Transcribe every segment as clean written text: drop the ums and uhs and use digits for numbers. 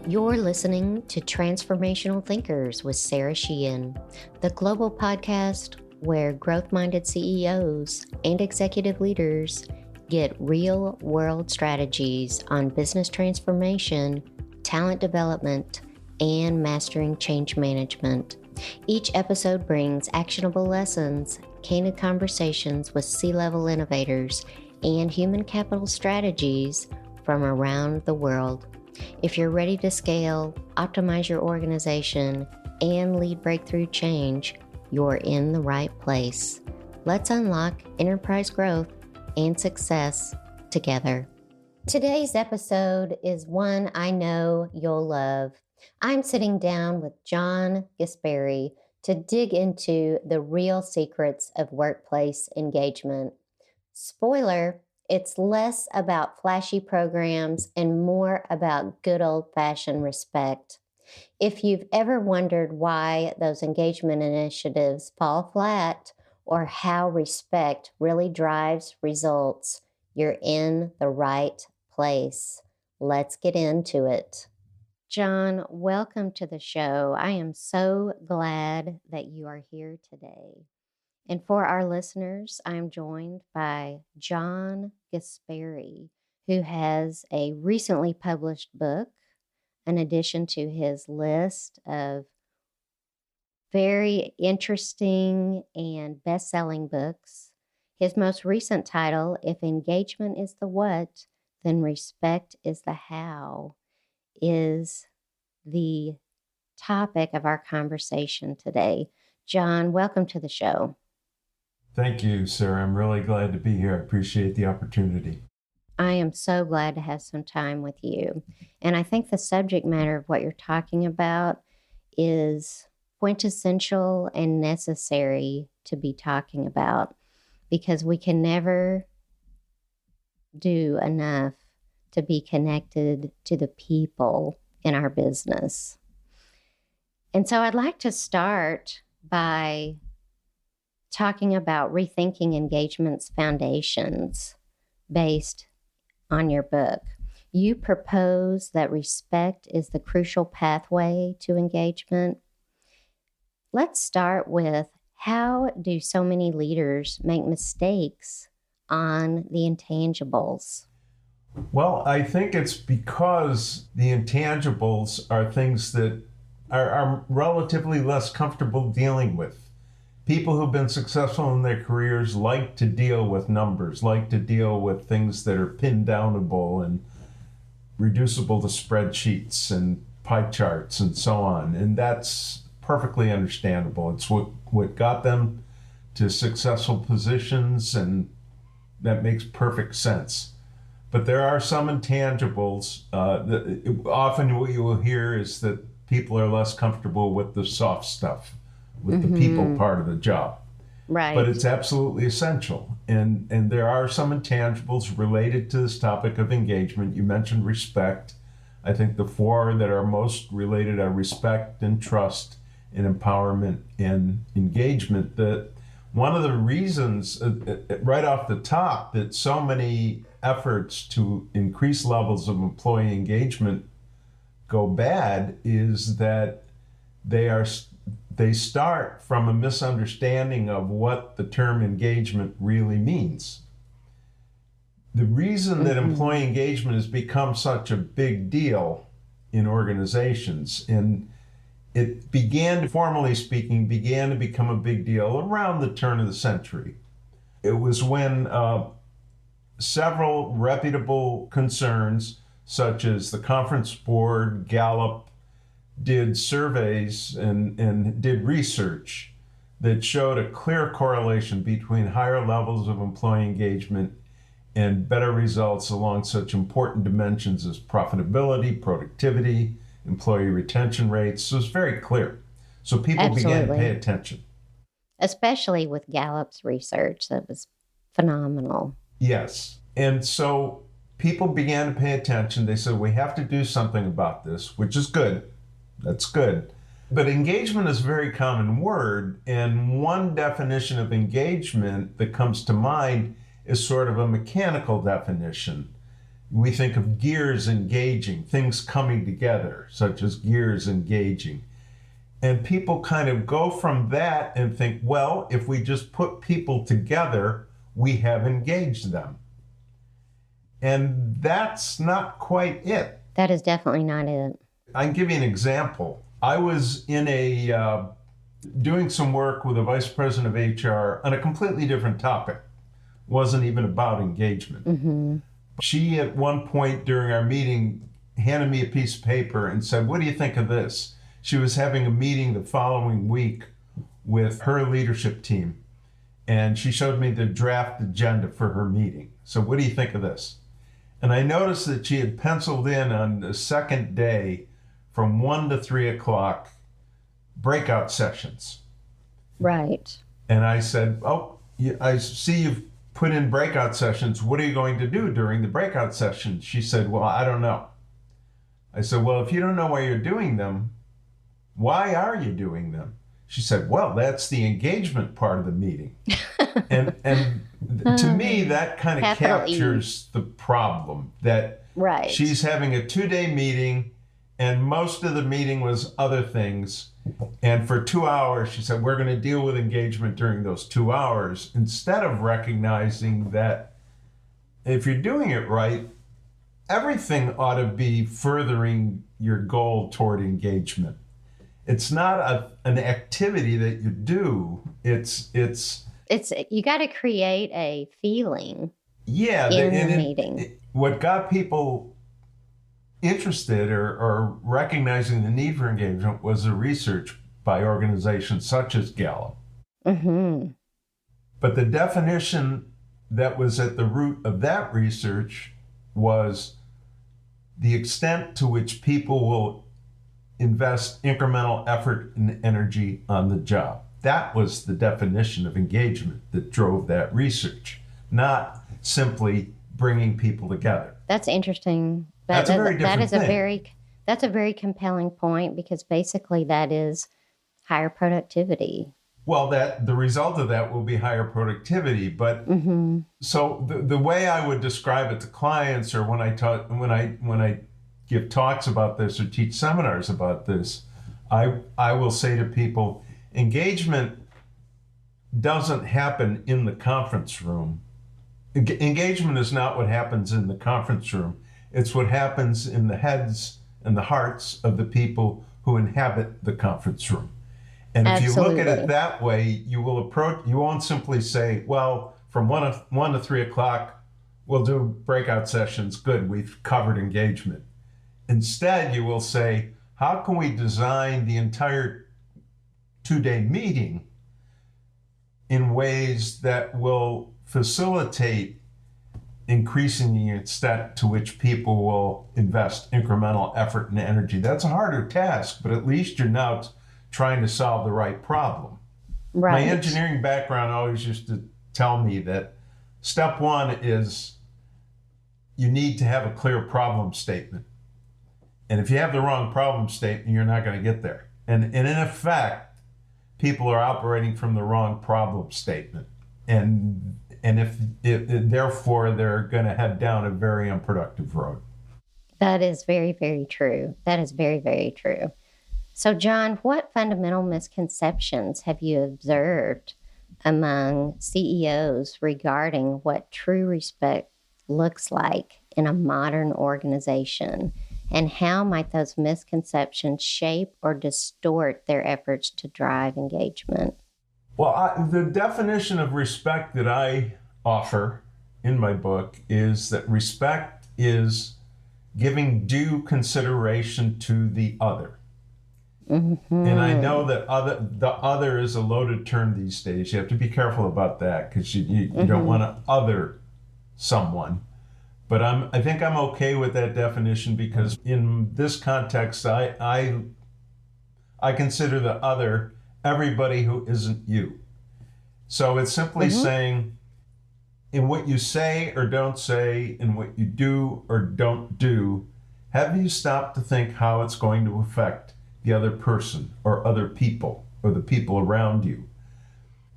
You're listening to Transformational Thinkers with Sara Sheehan, the global podcast where growth-minded CEOs and executive leaders get real-world strategies on business transformation, talent development, and mastering change management. Each episode brings actionable lessons, candid conversations with C-level innovators, and human capital strategies from around the world. If you're ready to scale, optimize your organization, and lead breakthrough change, you're in the right place. Let's unlock enterprise growth and success together. Today's episode is one I know you'll love. I'm sitting down with John Guaspari to dig into the real secrets of workplace engagement. Spoiler, it's less about flashy programs and more about good old-fashioned respect. If you've ever wondered why those engagement initiatives fall flat or how respect really drives results, you're in the right place. Let's get into it. John, welcome to the show. I am so glad that you are here today. And for our listeners, I'm joined by John Guaspari, who has a recently published book, in addition to his list of very interesting and best-selling books. His most recent title, If Engagement is the What, Then Respect is the How, is the topic of our conversation today. John, welcome to the show. Thank you, Sarah. I'm really glad to be here. I appreciate the opportunity. I am so glad to have some time with you. And I think the subject matter of what you're talking about is quintessential and necessary to be talking about, because we can never do enough to be connected to the people in our business. And so I'd like to start by talking about rethinking engagement's foundations based on your book. You propose that respect is the crucial pathway to engagement. Let's start with, how do so many leaders make mistakes on the intangibles? Well, I think it's because the intangibles are things that are relatively less comfortable dealing with. People who've been successful in their careers like to deal with numbers, like to deal with things that are pin downable and reducible to spreadsheets and pie charts and so on. And that's perfectly understandable. It's what got them to successful positions, and that makes perfect sense. But there are some intangibles. Often what you will hear is that people are less comfortable with the soft stuff, with the people part of the job. Right. But it's absolutely essential. And there are some intangibles related to this topic of engagement. You mentioned respect. I think the four that are most related are respect and trust and empowerment and engagement. That one of the reasons right off the top that so many efforts to increase levels of employee engagement go bad is that they start from a misunderstanding of what the term engagement really means. The reason that employee engagement has become such a big deal in organizations, and it began, formally speaking, to become a big deal around the turn of the century. It was when several reputable concerns, such as the Conference Board, Gallup, did surveys and did research that showed a clear correlation between higher levels of employee engagement and better results along such important dimensions as profitability, productivity, employee retention rates. So it's very clear. So people began to pay attention. Especially with Gallup's research, that was phenomenal. Yes. And so people began to pay attention. They said, we have to do something about this, which is good. That's good. But engagement is a very common word, and one definition of engagement that comes to mind is sort of a mechanical definition. We think of gears engaging, things coming together, such as gears engaging. And people kind of go from that and think, well, if we just put people together, we have engaged them. And that's not quite it. That is definitely not it. I can give you an example. I was in doing some work with a vice president of HR on a completely different topic. Wasn't even about engagement. Mm-hmm. She, at one point during our meeting, handed me a piece of paper and said, "What do you think of this?" She was having a meeting the following week with her leadership team, and she showed me the draft agenda for her meeting. So, what do you think of this? And I noticed that she had penciled in on the second day from 1 to 3 o'clock breakout sessions. Right. And I said, "Oh, I see you've put in breakout sessions. What are you going to do during the breakout sessions?" She said, "Well, I don't know." I said, "Well, if you don't know why you're doing them, why are you doing them?" She said, "Well, that's the engagement part of the meeting." and to me, that kind of captures the problem, that right. She's having a 2-day meeting, and most of the meeting was other things. And for 2 hours, she said, we're going to deal with engagement during those 2 hours, instead of recognizing that if you're doing it right, everything ought to be furthering your goal toward engagement. It's not an activity that you do. It's you got to create a feeling. Yeah, in the meeting. What got people interested or recognizing the need for engagement was the research by organizations such as Gallup. Mm-hmm. But the definition that was at the root of that research was the extent to which people will invest incremental effort and energy on the job. That was the definition of engagement that drove that research, not simply bringing people together. That's interesting. That's a very different thing. That's a very compelling point, because basically that is higher productivity. Well, the result of that will be higher productivity. But mm-hmm. So the way I would describe it to clients, or when I give talks about this or teach seminars about this, I will say to people, engagement doesn't happen in the conference room. Engagement is not what happens in the conference room. It's what happens in the heads and the hearts of the people who inhabit the conference room. And if Absolutely. you look at it that way, you won't simply say, well, from 1 to 3 o'clock, we'll do breakout sessions. Good, we've covered engagement. Instead, you will say, how can we design the entire 2-day meeting in ways that will facilitate increasing the extent to which people will invest incremental effort and energy? That's a harder task, but at least you're now trying to solve the right problem. Right. My engineering background always used to tell me that step one is you need to have a clear problem statement. And if you have the wrong problem statement, you're not going to get there. And in effect, people are operating from the wrong problem statement. And therefore, they're going to head down a very unproductive road. That is very, very true. That is very, very true. So, John, what fundamental misconceptions have you observed among CEOs regarding what true respect looks like in a modern organization? And how might those misconceptions shape or distort their efforts to drive engagement? Well, the definition of respect that I offer in my book is that respect is giving due consideration to the other. Mm-hmm. And I know that the other is a loaded term these days. You have to be careful about that, because you mm-hmm. don't want to other someone. But I think I'm okay with that definition, because in this context, I consider the other everybody who isn't you. So it's simply mm-hmm. saying, in what you say or don't say, in what you do or don't do, have you stopped to think how it's going to affect the other person or other people or the people around you?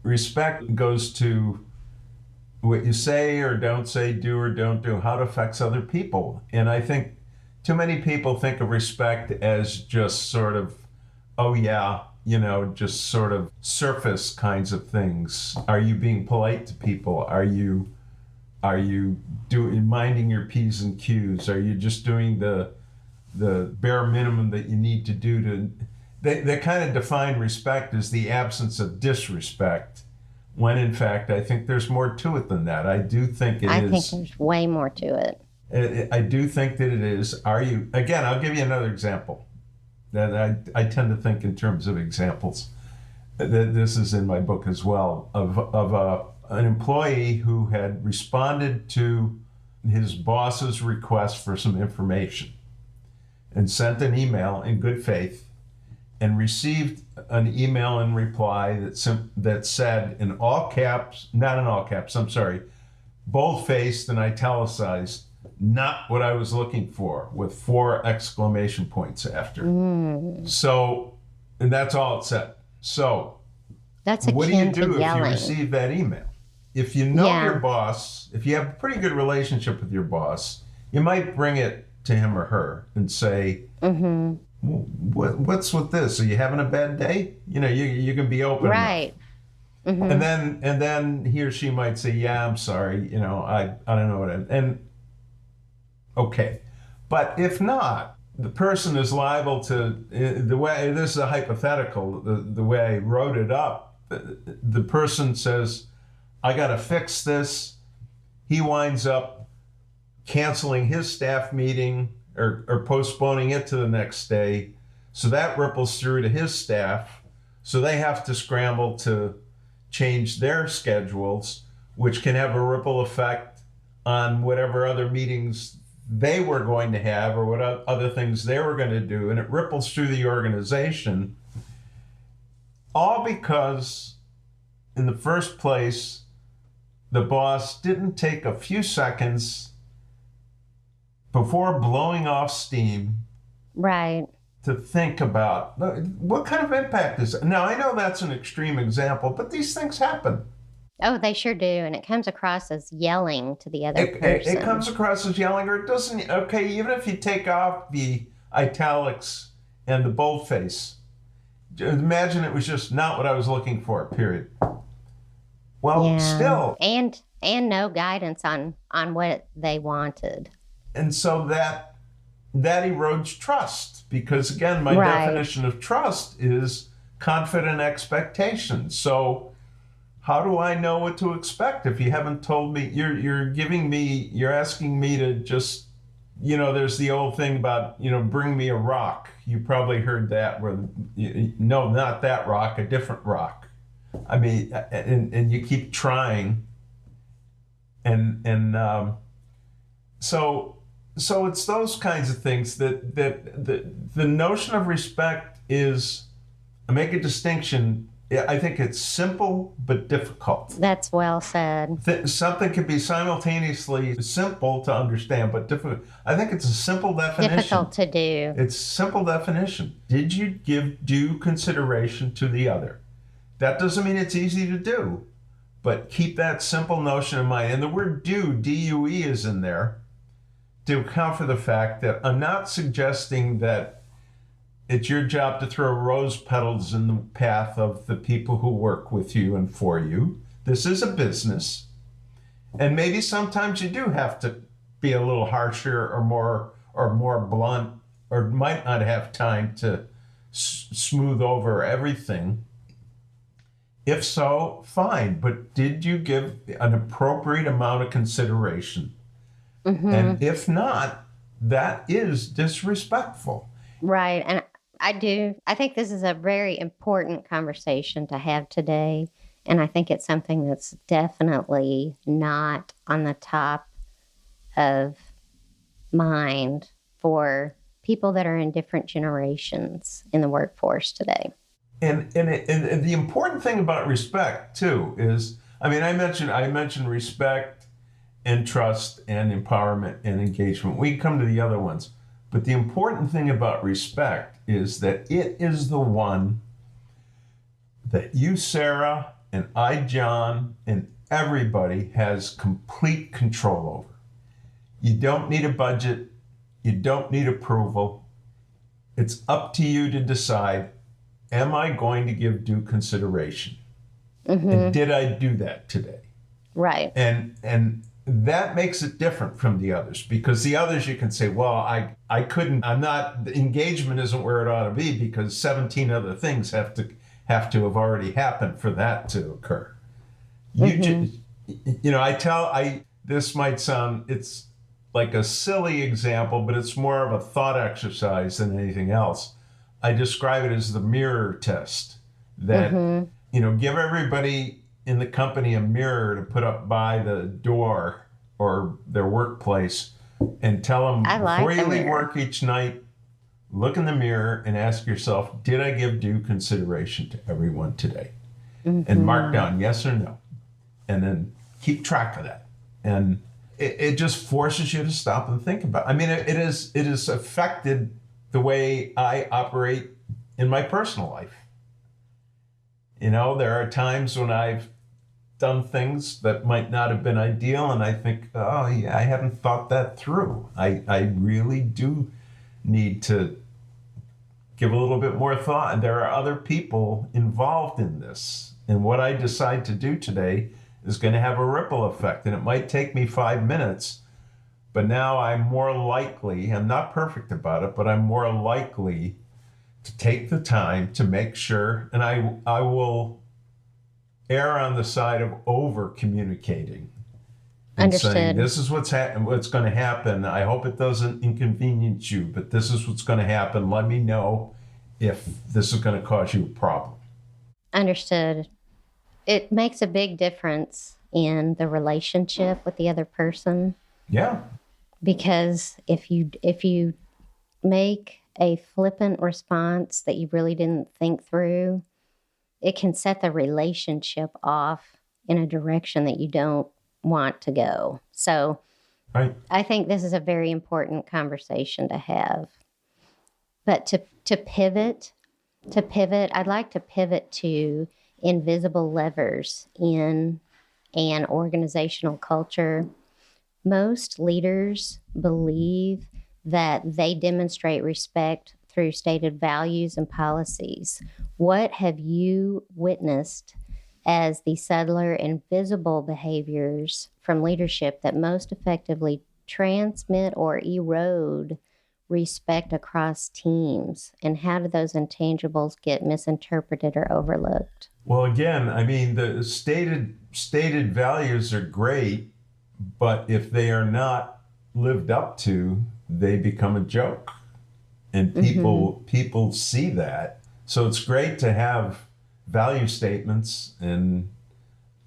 Respect goes to what you say or don't say, do or don't do, how it affects other people. And I think too many people think of respect as just sort of, oh yeah, just sort of surface kinds of things. Are you being polite to people? Are you minding your P's and Q's? Are you just doing the bare minimum that you need to do to... They kind of define respect as the absence of disrespect, when in fact I think there's more to it than that. I do think it is. I think there's way more to it. I do think that it is. Again, I'll give you another example. That I tend to think in terms of examples. This is in my book as well, of an employee who had responded to his boss's request for some information and sent an email in good faith and received an email in reply that said in all caps, not in all caps, I'm sorry, bold-faced and italicized, not what I was looking for, with 4 exclamation points after. So, and that's all it said. So, that's what do you akin to do if you yelling. receive that email? If you know your boss, if you have a pretty good relationship with your boss, you might bring it to him or her and say, what's with this? Are you having a bad day? You can be open. Right. And then he or she might say, yeah, I'm sorry. I don't know and okay. But if not, the person is liable to, the way, this is a hypothetical, the way I wrote it up, the person says, I got to fix this. He winds up canceling his staff meeting or postponing it to the next day. So that ripples through to his staff. So they have to scramble to change their schedules, which can have a ripple effect on whatever other meetings they were going to have or what other things they were going to do. And it ripples through the organization, all because in the first place, the boss didn't take a few seconds before blowing off steam, right, to think about what kind of impact is it. Now, I know that's an extreme example, but these things happen. Oh, they sure do. And it comes across as yelling to the other person. It comes across as yelling, or it doesn't. Okay, even if you take off the italics and the boldface, imagine it was just not what I was looking for, period. Well, still. And no guidance on what they wanted. And so that erodes trust, because again, my definition of trust is confident expectation. So how do I know what to expect if you haven't told me? You're asking me to just, there's the old thing about, bring me a rock. You probably heard that, where, no, not that rock, a different rock. I mean, and you keep trying. So it's those kinds of things that the notion of respect is, I make a distinction. I think it's simple but difficult. That's well said. Something can be simultaneously simple to understand but difficult. I think it's a simple definition. Difficult to do. It's simple definition. Did you give due consideration to the other? That doesn't mean it's easy to do, but keep that simple notion in mind. And the word due, D-U-E, is in there to account for the fact that I'm not suggesting that it's your job to throw rose petals in the path of the people who work with you and for you. This is a business. And maybe sometimes you do have to be a little harsher or more blunt, or might not have time to smooth over everything. If so, fine. But did you give an appropriate amount of consideration? And if not, that is disrespectful. Right. And I think this is a very important conversation to have today. And I think it's something that's definitely not on the top of mind for people that are in different generations in the workforce today. And the important thing about respect, too, is, I mentioned respect and trust and empowerment and engagement. We can come to the other ones. But the important thing about respect is that it is the one that you, Sarah, and I, John, and everybody has complete control over. You don't need a budget. You don't need approval. It's up to you to decide, am I going to give due consideration? And did I do that today? Right. And that makes it different from the others, because the others you can say, well, I couldn't, I'm not, the engagement isn't where it ought to be because 17 other things have to have already happened for that to occur. This might sound, it's like a silly example, but it's more of a thought exercise than anything else. I describe it as the mirror test that, give everybody in the company a mirror to put up by the door or their workplace and tell them before you leave work each night, look in the mirror and ask yourself, did I give due consideration to everyone today? And mark down yes or no. And then keep track of that. And it just forces you to stop and think about it. I mean, it has affected the way I operate in my personal life. There are times when I've done things that might not have been ideal, and I think, oh yeah, I haven't thought that through. I really do need to give a little bit more thought. And there are other people involved in this. And what I decide to do today is going to have a ripple effect. And it might take me 5 minutes, but now I'm more likely, I'm not perfect about it, but I'm more likely to take the time to make sure, and I will err on the side of over communicating and saying, this is what's going to happen. I hope it doesn't inconvenience you, but this is what's going to happen. Let me know if this is going to cause you a problem. Understood. It makes a big difference in the relationship with the other person. Yeah. Because if you make a flippant response that you really didn't think through, it can set the relationship off in a direction that you don't want to go. So right. I think this is a very important conversation to have. But to pivot, I'd like to pivot to invisible levers in an organizational culture. Most leaders believe that they demonstrate respect through stated values and policies. What have you witnessed as the subtler invisible behaviors from leadership that most effectively transmit or erode respect across teams? And how do those intangibles get misinterpreted or overlooked? Well, again, I mean, the stated values are great, but if they are not lived up to, they become a joke. And people see that. So it's great to have value statements,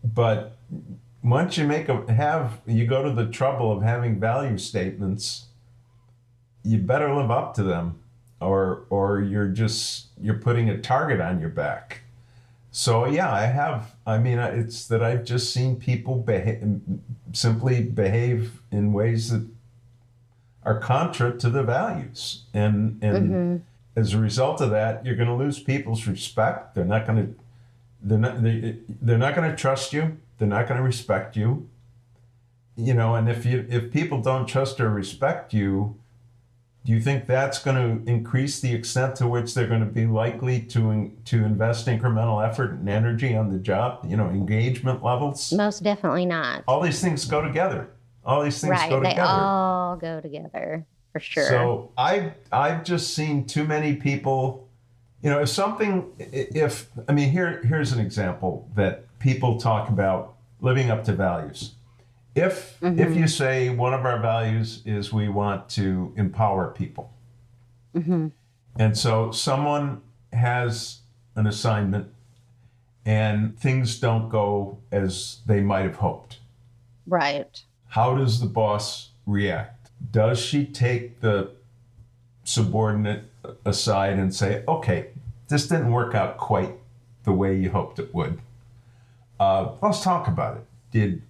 but once you you go to the trouble of having value statements, you better live up to them, or you're putting a target on your back. So yeah, it's that I've just seen people simply behave in ways that are contra to the values, and as a result of that, you're going to lose people's respect. They're not going to trust you. They're not going to respect you. And if people don't trust or respect you, do you think that's going to increase the extent to which they're going to be likely to invest incremental effort and energy on the job? Engagement levels? Most definitely not. All these things go together. All these things go together. Right, they all go together, for sure. So I've just seen too many people, here's an example that people talk about living up to values. If you say one of our values is we want to empower people, and so someone has an assignment and things don't go as they might have hoped. Right. How does the boss react? Does she take the subordinate aside and say, okay, this didn't work out quite the way you hoped it would. Let's talk about it.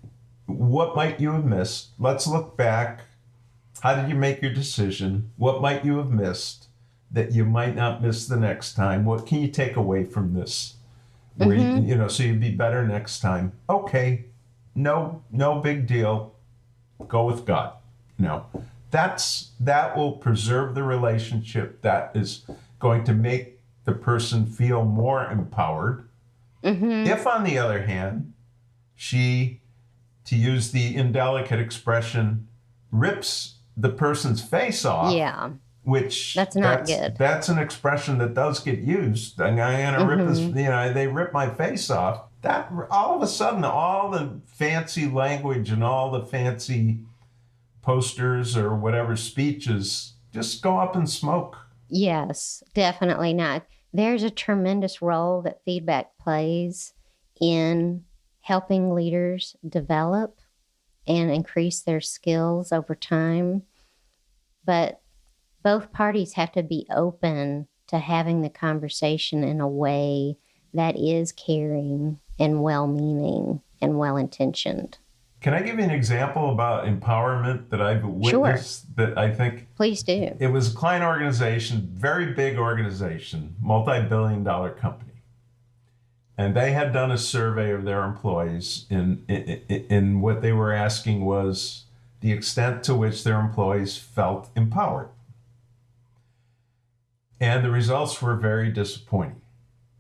What might you have missed? Let's look back. How did you make your decision? What might you have missed that you might not miss the next time? What can you take away from this? Where so you'd be better next time. Okay, no big deal. Go with God. That will preserve the relationship. That is going to make the person feel more empowered. If, on the other hand, she, to use the indelicate expression, rips the person's face off, which that's not good. That's an expression that does get used. I'm gonna rip his, they rip my face off. That all of a sudden, all the fancy language and all the fancy posters or whatever speeches just go up in smoke. Yes, definitely not. There's a tremendous role that feedback plays in helping leaders develop and increase their skills over time. But both parties have to be open to having the conversation in a way that is caring and well-meaning and well-intentioned. Can I give you an example about empowerment that I've witnessed that I think... Please do. It was a client organization, very big organization, multi-billion-dollar company. And they had done a survey of their employees, and what they were asking was the extent to which their employees felt empowered. And the results were very disappointing.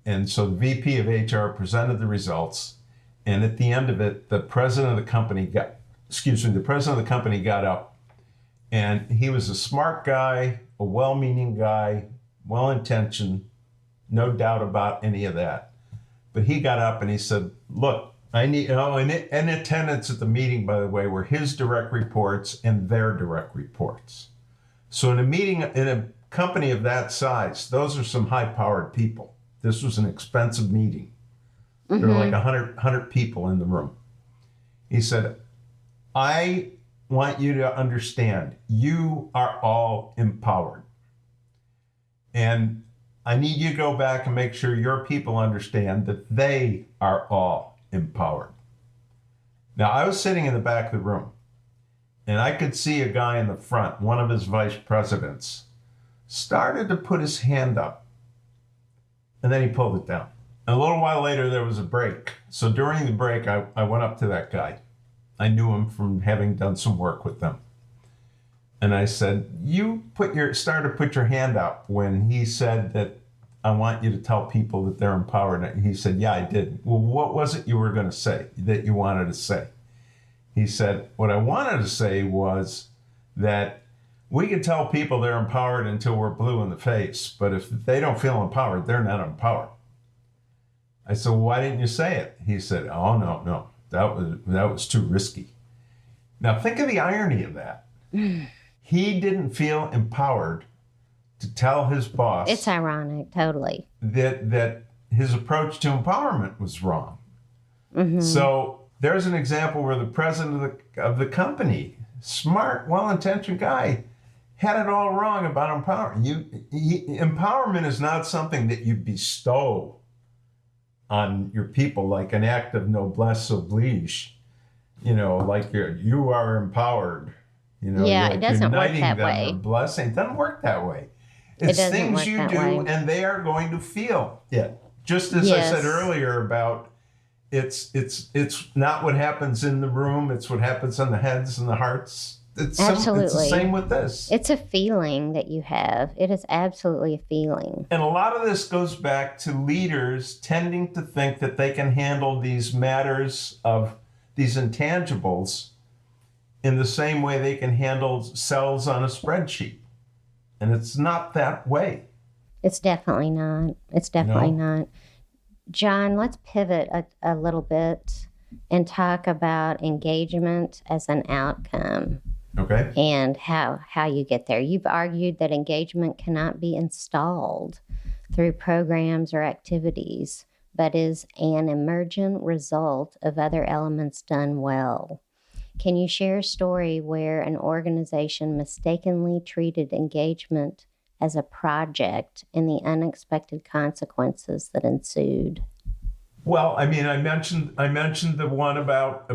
And so the VP of HR presented the results, and at the end of it, the president of the company got up, and he was a smart guy, a well-meaning guy, well-intentioned, no doubt about any of that. But he got up and he said, look, I need, and in attendance at the meeting, by the way, were his direct reports and their direct reports. So in a meeting, in a company of that size, those are some high-powered people. This was an expensive meeting. There were like 100 people in the room. He said, I want you to understand, you are all empowered. And I need you to go back and make sure your people understand that they are all empowered. Now, I was sitting in the back of the room, and I could see a guy in the front, one of his vice presidents, started to put his hand up, and then he pulled it down. And a little while later, there was a break. So during the break, I went up to that guy. I knew him from having done some work with them. And I said, you started to put your hand up when he said that I want you to tell people that they're empowered. And he said, yeah, I did. Well, what was it you were going to say that you wanted to say? He said, what I wanted to say was that we can tell people they're empowered until we're blue in the face. But if they don't feel empowered, they're not empowered. I said, well, why didn't you say it? He said, oh, no, that was too risky. Now, think of the irony of that. He didn't feel empowered to tell his boss. It's ironic, totally. That his approach to empowerment was wrong. So there's an example where the president of the company, smart, well-intentioned guy, had it all wrong about empowerment. Empowerment is not something that you bestow on your people like an act of noblesse oblige, like you are empowered, it doesn't work that way. Blessing. It doesn't work that way. It's things you do and they are going to feel it. Just as I said earlier about it's not what happens in the room, it's what happens on the heads and the hearts. Absolutely. It's the same with this. It's a feeling that you have. It is absolutely a feeling. And a lot of this goes back to leaders tending to think that they can handle these matters of these intangibles in the same way they can handle cells on a spreadsheet. And it's not that way. It's definitely not. It's definitely not. John, let's pivot a little bit and talk about engagement as an outcome. Okay. And how you get there. You've argued that engagement cannot be installed through programs or activities, but is an emergent result of other elements done well. Can you share a story where an organization mistakenly treated engagement as a project and the unexpected consequences that ensued? Well, I mean, I mentioned the one about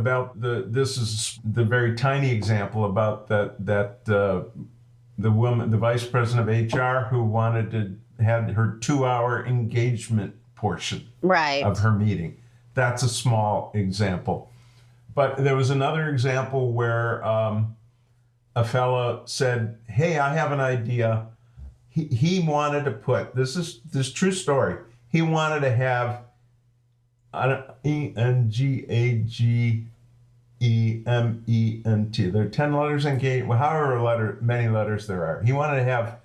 this is the very tiny example about the woman, the vice president of HR, who wanted to have her 2-hour engagement portion of her meeting. That's a small example. But there was another example where a fella said, "Hey, I have an idea." He wanted to put this true story. He wanted to have ENGAGEMENT. There are 10 letters engaged, however many letters there are. He wanted to have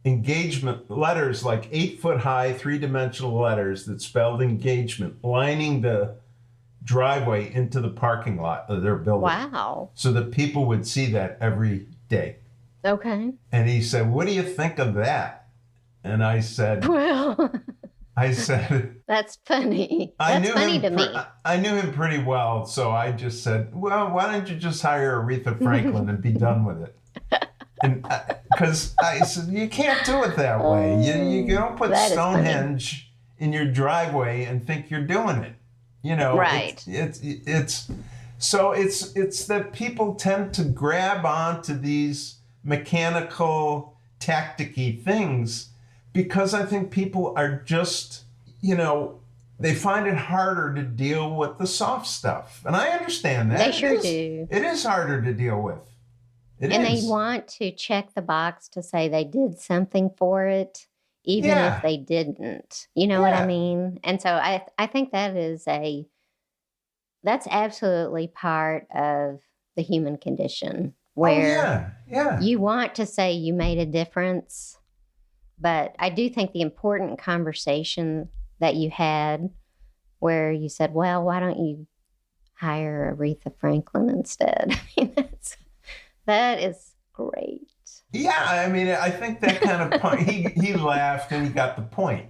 engagement letters, like 8-foot high, 3-dimensional letters that spelled engagement, lining the driveway into the parking lot of their building. Wow. So that people would see that every day. Okay. And he said, "What do you think of that?" And I said, Well, that's funny. That's funny to me. I knew him pretty well, so I just said, "Well, why don't you just hire Aretha Franklin and be done with it?" And because I said, "You can't do it that way. You don't put Stonehenge in your driveway and think you're doing it. You know, right? It's that people tend to grab onto these mechanical, tactic-y things because I think people are just, they find it harder to deal with the soft stuff. And I understand that. They sure do. It is harder to deal with. They want to check the box to say they did something for it, even if they didn't. You know what I mean? And so I think that's absolutely part of the human condition. Where you want to say you made a difference, but I do think the important conversation that you had where you said, well, why don't you hire Aretha Franklin instead? I mean, that is great. Yeah, I mean, I think that kind of point, he laughed and he got the point,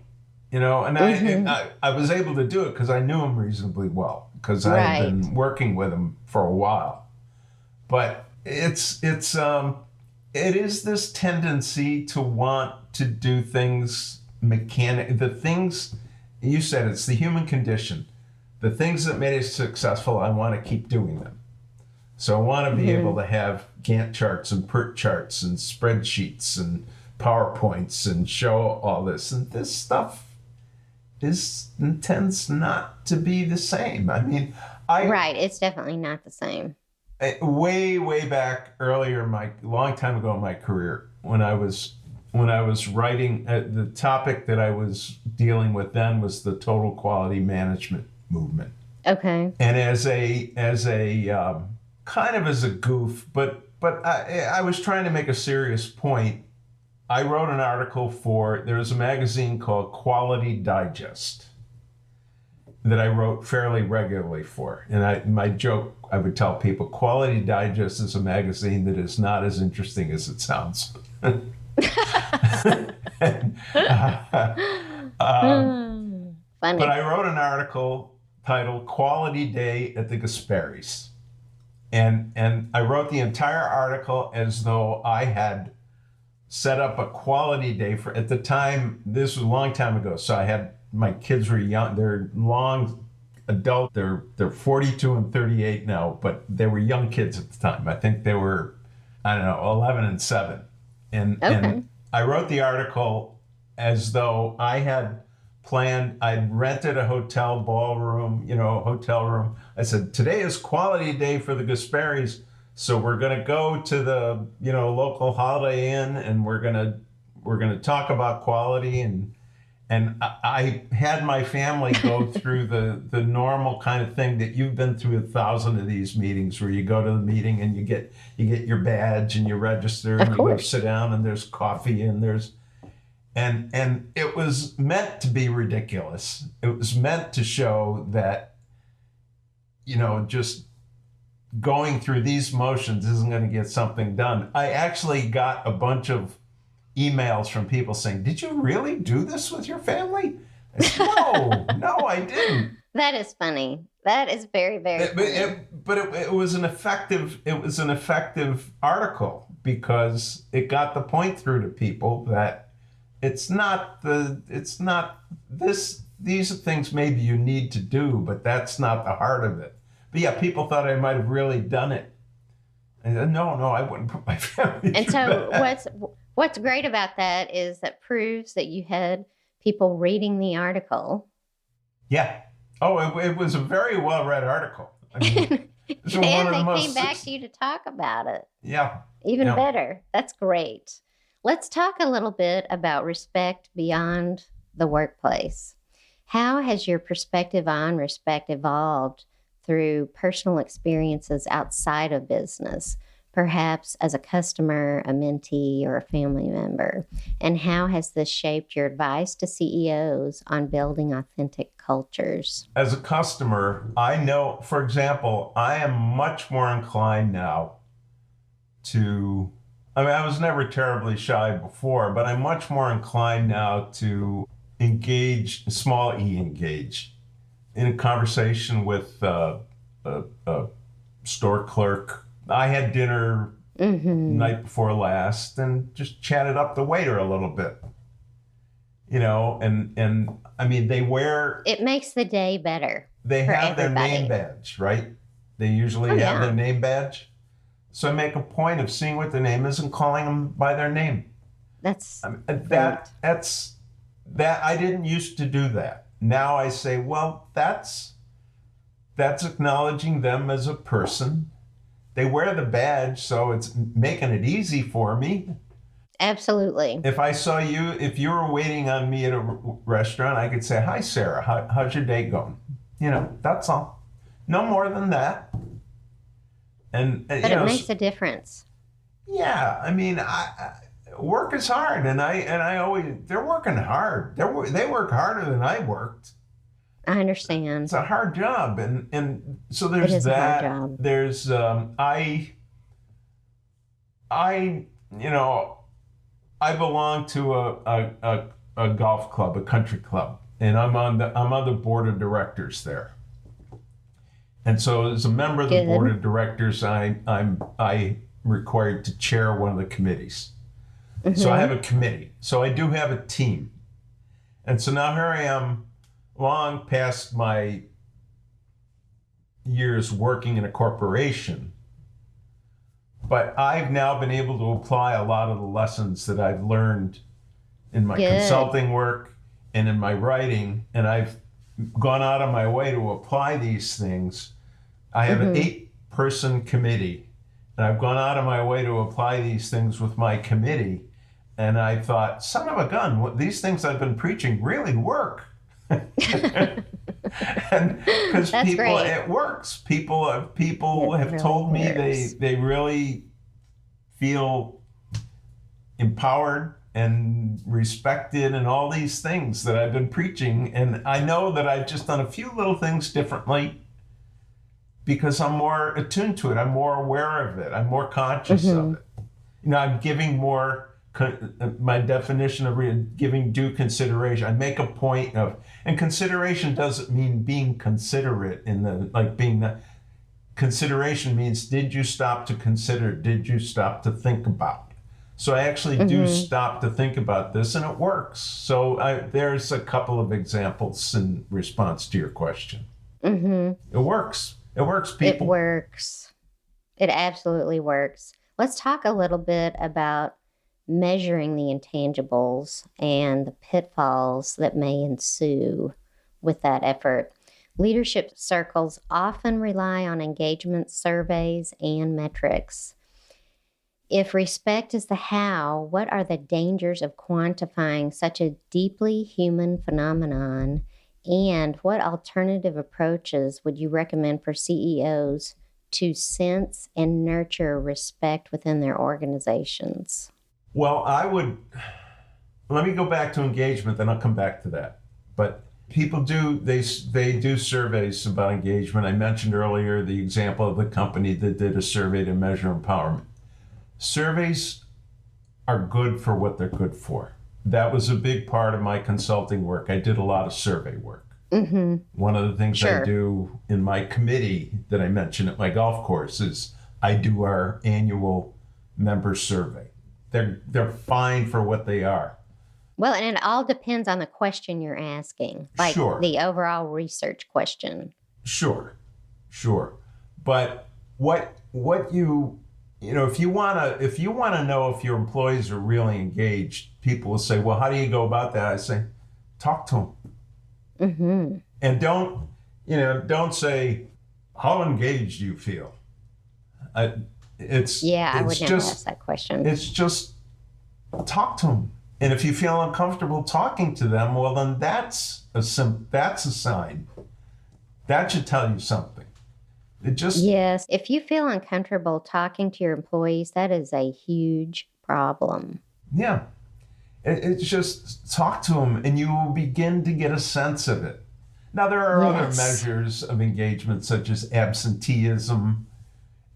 and I was able to do it because I knew him reasonably well because I had been working with him for a while. But it is this tendency to want to do things the things you said, it's the human condition. The things that made us successful, I want to keep doing them. So I want to be able to have Gantt charts and PERT charts and spreadsheets and PowerPoints and show all this. And this stuff tends not to be the same. I mean, it's definitely not the same. Way back earlier, long time ago in my career, when I was writing, the topic that I was dealing with then was the total quality management movement. Okay. And as a kind of as a goof, but I was trying to make a serious point. I wrote an article there was a magazine called Quality Digest that I wrote fairly regularly for. And my joke, I would tell people, Quality Digest is a magazine that is not as interesting as it sounds. Funny. But I wrote an article titled Quality Day at the Guasparis. And I wrote the entire article as though I had set up a quality day at the time, this was a long time ago, so my kids were young, they're long adult, they're 42 and 38 now, but they were young kids at the time. I think they were, 11 and 7. And I wrote the article as though I had planned, I'd rented a hotel ballroom, hotel room. I said, today is quality day for the Guasparis. So we're going to go to the, local Holiday Inn and we're going to talk about quality. And I had my family go through the normal kind of thing that you've been through 1,000 of these meetings where you go to the meeting and you get your badge and you register and you go sit down and there's coffee and and it was meant to be ridiculous. It was meant to show that, just going through these motions isn't going to get something done. I actually got a bunch of emails from people saying, "Did you really do this with your family?" I said, No, I didn't. That is funny. That is very, very funny. But it was an effective article because it got the point through to people that these are things maybe you need to do, but that's not the heart of it. But yeah, people thought I might have really done it. And said, no, I wouldn't put my family through that. What's great about that is that proves that you had people reading the article. Yeah. Oh, it was a very well-read article. I mean, it's one And of the they most came back to you to talk about it. Yeah. Even Yeah. better. That's great. Let's talk a little bit about respect beyond the workplace. How has your perspective on respect evolved through personal experiences outside of business, perhaps as a customer, a mentee, or a family member? And how has this shaped your advice to CEOs on building authentic cultures? As a customer, I know, for example, I am much more inclined now to, I was never terribly shy before, but I'm much more inclined now to engage, small e engage, in a conversation with a store clerk. I had dinner night before last and just chatted up the waiter a little bit, and I mean, It makes the day better. They have everybody. Their name badge, right? They usually have their name badge. So I make a point of seeing what their name is and calling them by their name. That's that I didn't used to do that. Now I say, well, that's acknowledging them as a person. They wear the badge, so it's making it easy for me. Absolutely. If I saw you, if you were waiting on me at a restaurant, I could say, hi, Sarah, how's your day going? That's all. No more than that. But it makes a difference. Yeah, I mean, work is hard, and I always, they're working hard. They work harder than I worked. I understand. It's a hard job, and so there's it is that. A hard job. There's I belong to a golf club, a country club, and I'm on the board of directors there. And so, as a member of the board of directors, I'm required to chair one of the committees. So I have a committee. So I do have a team. And so now here I am, long past my years working in a corporation. But I've now been able to apply a lot of the lessons that I've learned in my consulting work and in my writing, and I've gone out of my way to apply these things. I have an 8-person committee, and I've gone out of my way to apply these things with my committee. And I thought, son of a gun, these things I've been preaching really work. And because it works. People have told me they really feel empowered and respected and all these things that I've been preaching. And I know that I've just done a few little things differently because I'm more attuned to it. I'm more aware of it. I'm more conscious of it. I'm giving more, my definition of giving due consideration. I make a point of, and consideration doesn't mean being considerate consideration means, did you stop to consider? Did you stop to think about? So I actually do stop to think about this, and it works. So there's a couple of examples in response to your question. It works. It works, people. It works. It absolutely works. Let's talk a little bit about measuring the intangibles and the pitfalls that may ensue with that effort. Leadership circles often rely on engagement surveys and metrics. If respect is the how, what are the dangers of quantifying such a deeply human phenomenon? And what alternative approaches would you recommend for CEOs to sense and nurture respect within their organizations? Well, let me go back to engagement, then I'll come back to that. But people they do surveys about engagement. I mentioned earlier the example of the company that did a survey to measure empowerment. Surveys are good for what they're good for. That was a big part of my consulting work. I did a lot of survey work. One of the things I do in my committee that I mentioned at my golf course is I do our annual member survey. They're fine for what they are. Well, and it all depends on the question you're asking, like the overall research question. Sure. But what you if you want to know if your employees are really engaged, people will say, well, how do you go about that? I say, talk to them. And don't say, how engaged do you feel? I, I would never just, ask that question. It's just talk to them. And if you feel uncomfortable talking to them, well, then that's a sign. That should tell you something. Yes, if you feel uncomfortable talking to your employees, that is a huge problem. Yeah. It's just talk to them and you will begin to get a sense of it. Now, there are other measures of engagement, such as absenteeism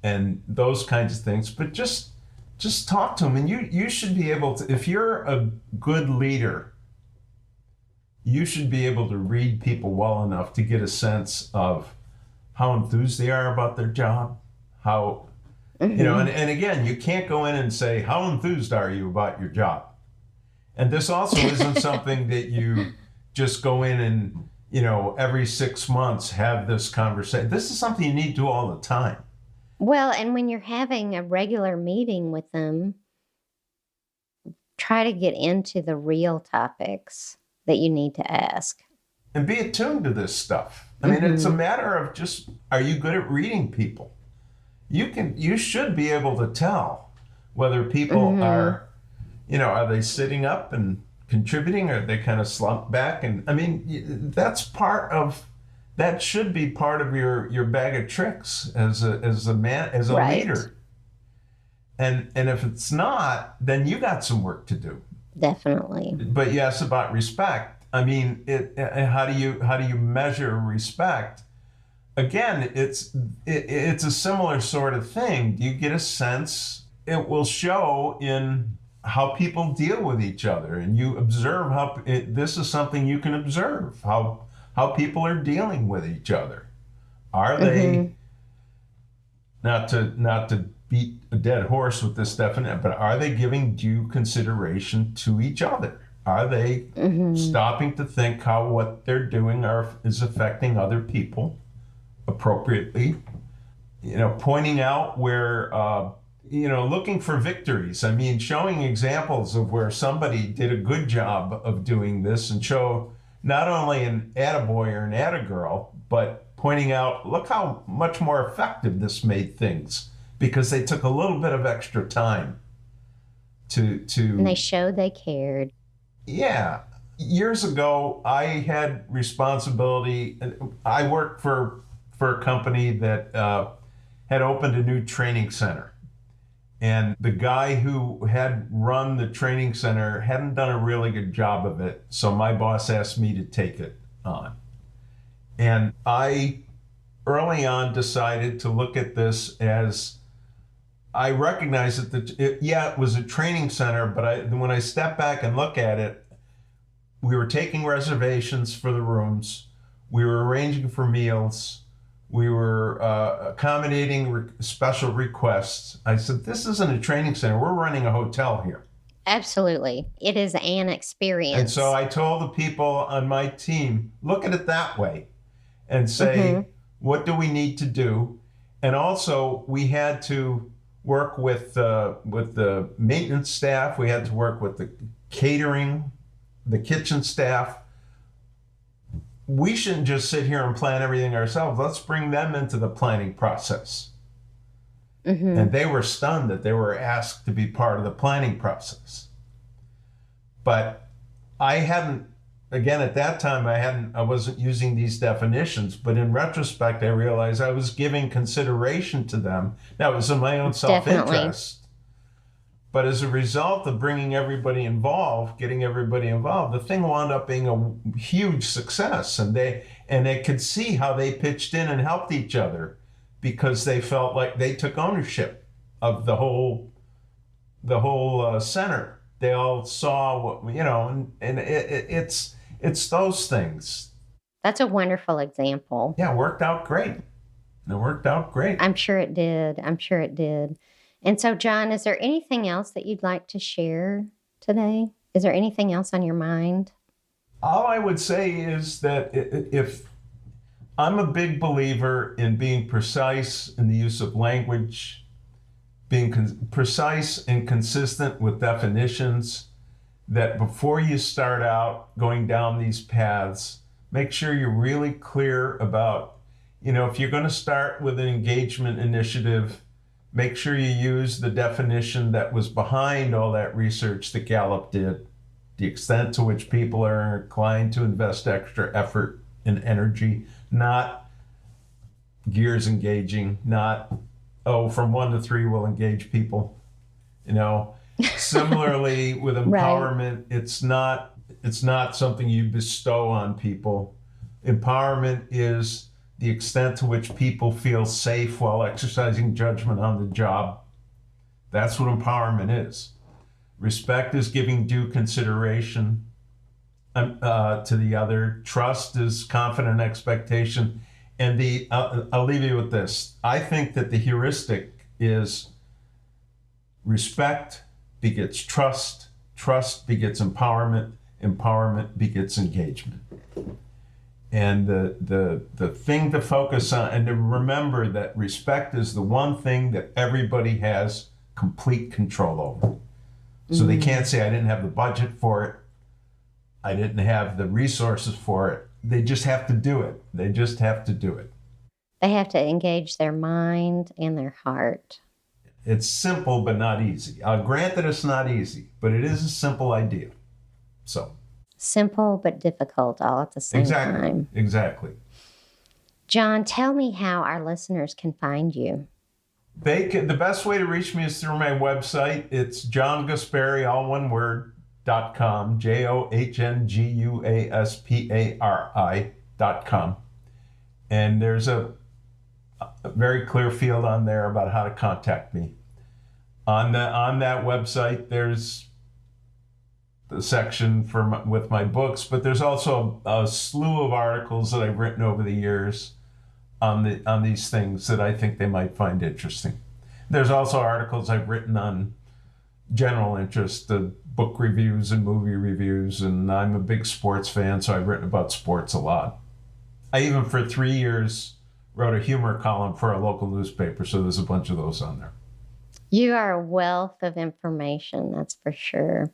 and those kinds of things, but just talk to them. And you should be able to, if you're a good leader, you should be able to read people well enough to get a sense of how enthused they are about their job, how, and again, you can't go in and say, how enthused are you about your job? And this also isn't something that you just go in and, every 6 months have this conversation. This is something you need to do all the time. Well, and when you're having a regular meeting with them, try to get into the real topics that you need to ask. And be attuned to this stuff. I mean, it's a matter of just, are you good at reading people? You should be able to tell whether people are, are they sitting up and contributing, or are they kind of slumped back? And I mean, that should be part of your bag of tricks as a leader. And if it's not, then you got some work to do. Definitely. But yes, about respect. I mean, how do you measure respect? Again, it's a similar sort of thing. Do you get a sense? It will show in how people deal with each other, and you observe this is something you can observe how people are dealing with each other. Are they not to beat a dead horse with this definition, but are they giving due consideration to each other? Are they stopping to think how what they're doing is affecting other people appropriately? Pointing out where, looking for victories. I mean, showing examples of where somebody did a good job of doing this, and show not only an attaboy or an attagirl, but pointing out, look how much more effective this made things, because they took a little bit of extra time to and they showed they cared. Yeah. Years ago, I had responsibility. I worked for a company that had opened a new training center. And the guy who had run the training center hadn't done a really good job of it. So my boss asked me to take it on. And I early on decided to look at this as, I recognized that it was a training center, but when I step back and look at it, we were taking reservations for the rooms, we were arranging for meals, we were accommodating special requests. I said, this isn't a training center, we're running a hotel here. Absolutely. It is an experience. And so I told the people on my team, look at it that way and say, what do we need to do? And also, we had to work with the maintenance staff. We had to work with the catering, the kitchen staff. We shouldn't just sit here and plan everything ourselves. Let's bring them into the planning process. And they were stunned that they were asked to be part of the planning process. But I hadn't, again, at that time, I wasn't using these definitions, but in retrospect, I realized I was giving consideration to them. Now, it was in my own self-interest. But as a result of bringing everybody involved, getting everybody involved, the thing wound up being a huge success. And they could see how they pitched in and helped each other, because they felt like they took ownership of the whole center. They all saw what, and it's those things. That's a wonderful example. Yeah, it worked out great. I'm sure it did. And so, John, is there anything else that you'd like to share today? Is there anything else on your mind? All I would say is that if I'm a big believer in being precise in the use of language, being precise and consistent with definitions, that before you start out going down these paths, make sure you're really clear about If you're going to start with an engagement initiative, make sure you use the definition that was behind all that research that Gallup did. The extent to which people are inclined to invest extra effort and energy, not gears engaging, not, from 1 to 3 we'll engage people. Similarly with empowerment, right. It's not something you bestow on people. Empowerment is the extent to which people feel safe while exercising judgment on the job. That's what empowerment is. Respect is giving due consideration to the other. Trust is confident expectation. And I'll leave you with this. I think that the heuristic is respect begets trust, trust begets empowerment, empowerment begets engagement. And the thing to focus on, and to remember that respect is the one thing that everybody has complete control over. So they can't say, I didn't have the budget for it, I didn't have the resources for it. They just have to do it. They just have to do it. They have to engage their mind and their heart. It's simple, but not easy. I'll grant that it's not easy, but it is a simple idea. So. Simple, but difficult all at the same time. Exactly. John, tell me how our listeners can find you. The best way to reach me is through my website. It's John Guaspari, all one word, .com, JohnGuaspari.com. And there's a very clear field on there about how to contact me. On that website, there's the section with my books, but there's also a slew of articles that I've written over the years on these things that I think they might find interesting. There's also articles I've written on general interest, book reviews and movie reviews, and I'm a big sports fan, so I've written about sports a lot. I even for 3 years wrote a humor column for a local newspaper, so there's a bunch of those on there. You are a wealth of information, that's for sure.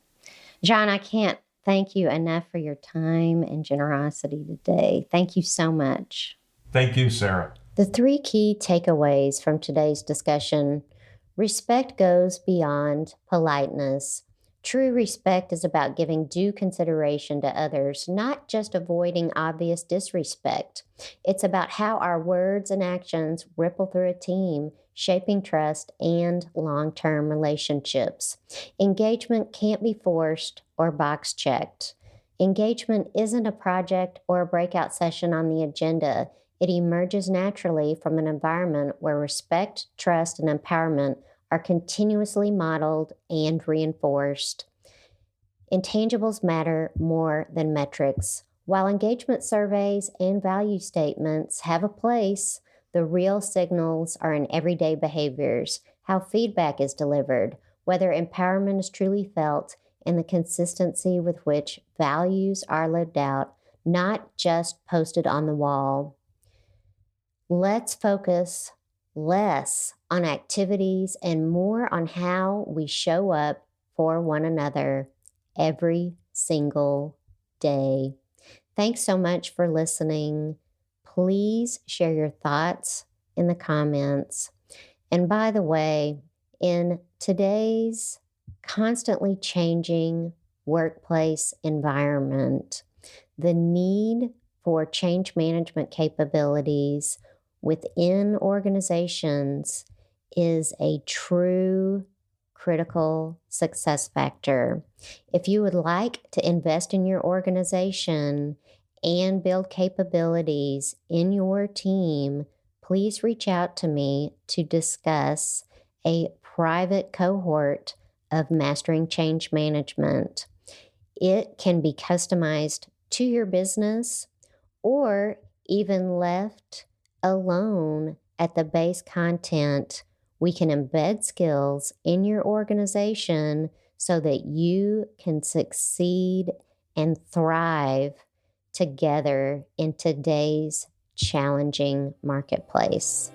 John, I can't thank you enough for your time and generosity today. Thank you so much. Thank you, Sarah. The 3 key takeaways from today's discussion: respect goes beyond politeness. True respect is about giving due consideration to others, not just avoiding obvious disrespect. It's about how our words and actions ripple through a team, shaping trust and long-term relationships. Engagement can't be forced or box-checked. Engagement isn't a project or a breakout session on the agenda. It emerges naturally from an environment where respect, trust, and empowerment are continuously modeled and reinforced. Intangibles matter more than metrics. While engagement surveys and value statements have a place, the real signals are in everyday behaviors, how feedback is delivered, whether empowerment is truly felt, and the consistency with which values are lived out, not just posted on the wall. Let's focus less on activities and more on how we show up for one another every single day. Thanks so much for listening. Please share your thoughts in the comments. And by the way, in today's constantly changing workplace environment, the need for change management capabilities within organizations is a true critical success factor. If you would like to invest in your organization and build capabilities in your team, please reach out to me to discuss a private cohort of Mastering Change Management. It can be customized to your business or even left alone at the base content. We can embed skills in your organization so that you can succeed and thrive together in today's challenging marketplace.